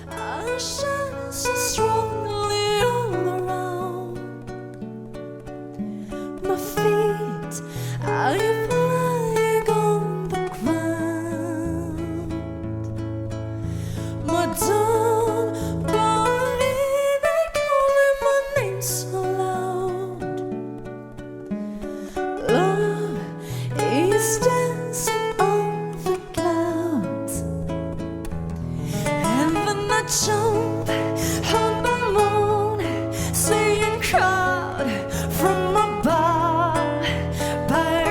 I shine so strongly all around. My feet are flying on the ground. My don't believe they calling my name so loud. Love is dancing on the clouds, and then I jump on the moon, seeing crowd from above, by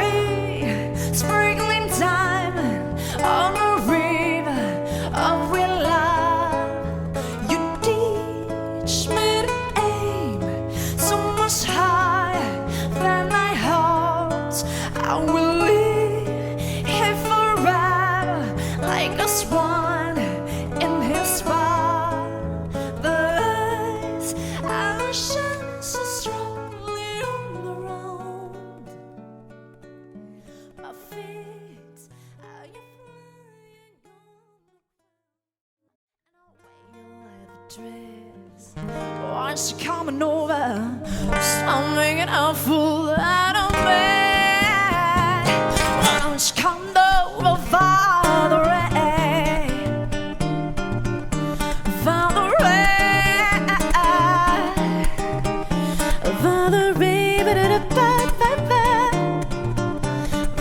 sprinkling diamond on a river of real love. You teach me to aim so much higher than I hoped. I will live here forever like a swan in his father's. I shine so strongly all around. My feet are flying on the dress. Once you're coming over, stop making a fool out of me. Why don't you come over, Father Ray? Father Ray, Father Ray,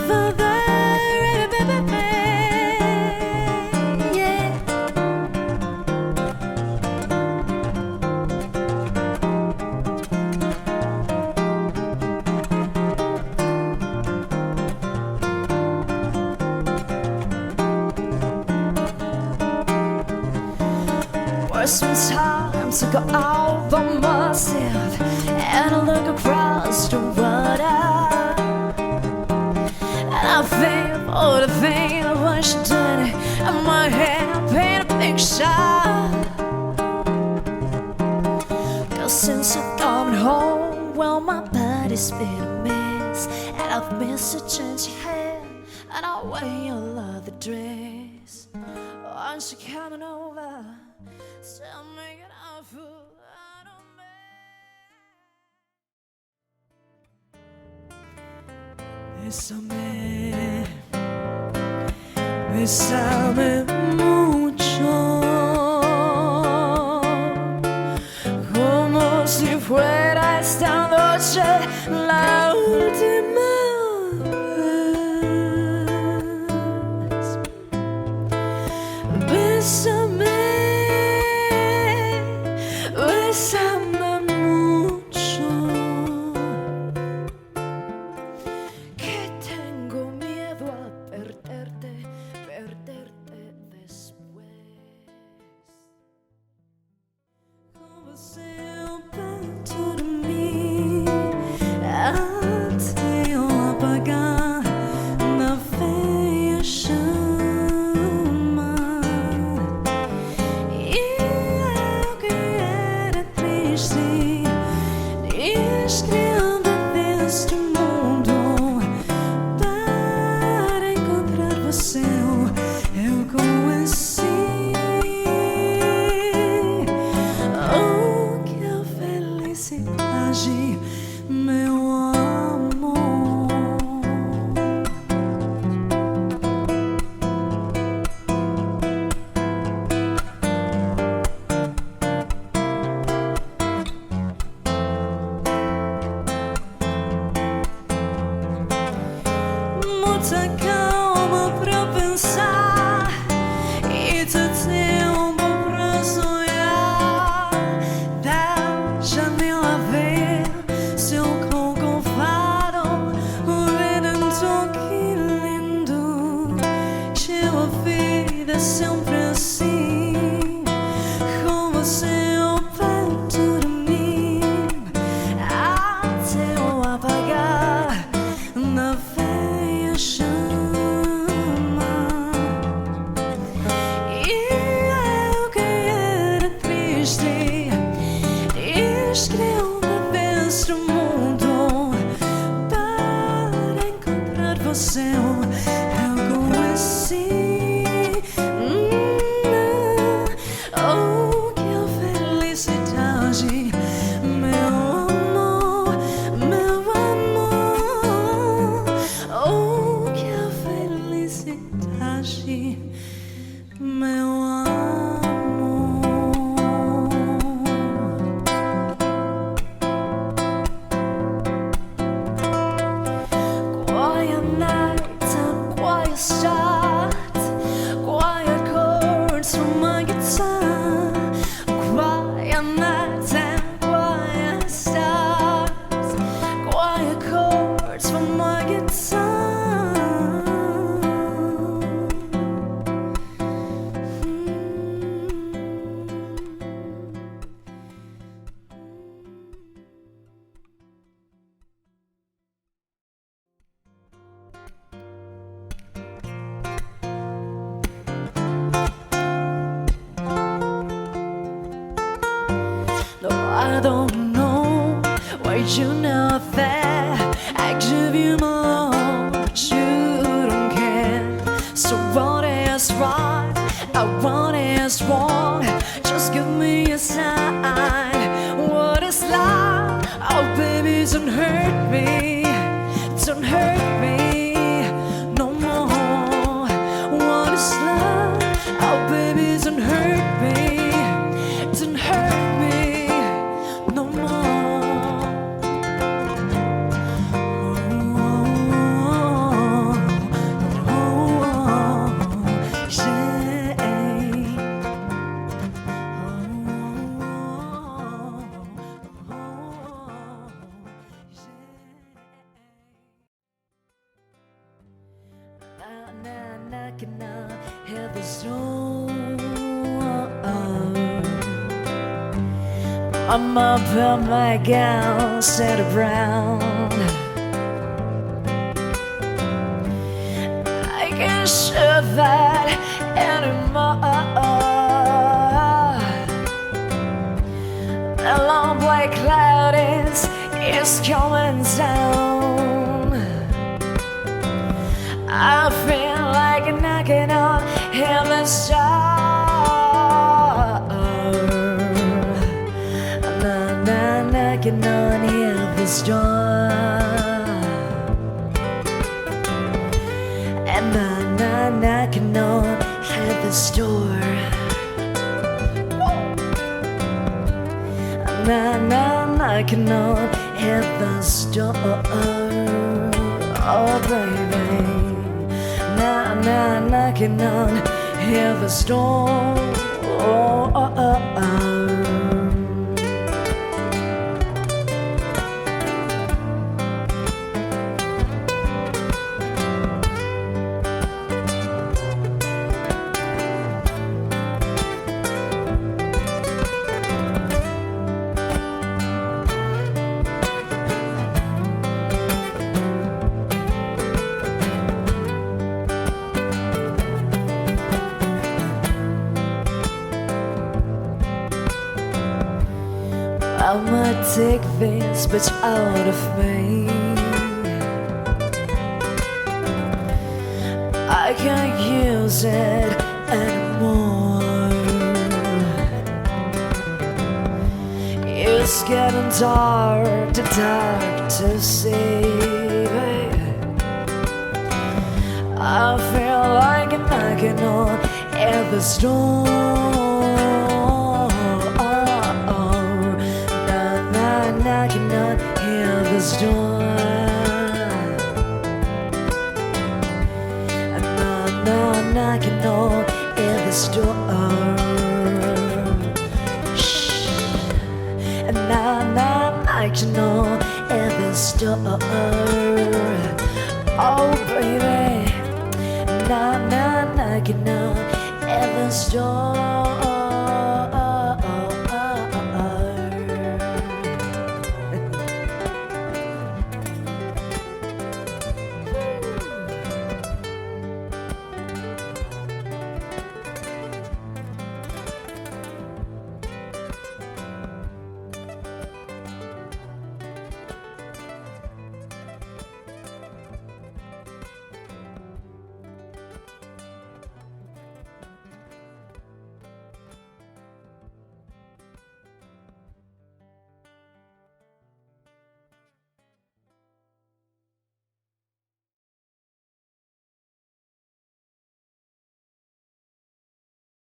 Father Ray, yeah. Sometimes I go out by myself and I look across the water, and I think all the things I wish I did. In my head I paint a picture. 'Cause since I've come home, well, my body's been a mess, and I've missed a change of hair, and I wear your leather dress. Once you're coming over, still making a fool out of me. Bésame mucho, como si fuera esta noche la última vez. Bésame, bésame mucho, que tengo miedo a perderte, perderte después. Como se perto de mí, até eu apagar na feia chama. meu amor. Quiet nights and quiet start, quiet chords from my guitar. Quiet nights and quiet starts, quiet chords from my guitar. No, I don't know why you're not there. I give you my love, but you don't care. So what is right? What is wrong? Just give me a sign. What is love? Oh baby, don't hurt me. Don't hurt me no more. What is love? Oh baby, don't hurt me. Don't hurt me no more. Knocking on heaven's door. I'm up in my gown, set around. I can't show that anymore. The long black cloud is coming down. I feel like knocking on heaven's door. Knocking on heaven's door. And I'm knocking on heaven's door. I'm knocking on heaven's door. Oh baby, knocking on heaven's door. I'ma take this bitch out of me. I can't use it anymore. It's getting dark to see, baby. I feel like I'm knocking on heaven's door. Knocking on heaven's door. I'm knocking on heaven's door. Shh. And I'm knocking on heaven's door. Oh baby, and I'm knocking on heaven's door.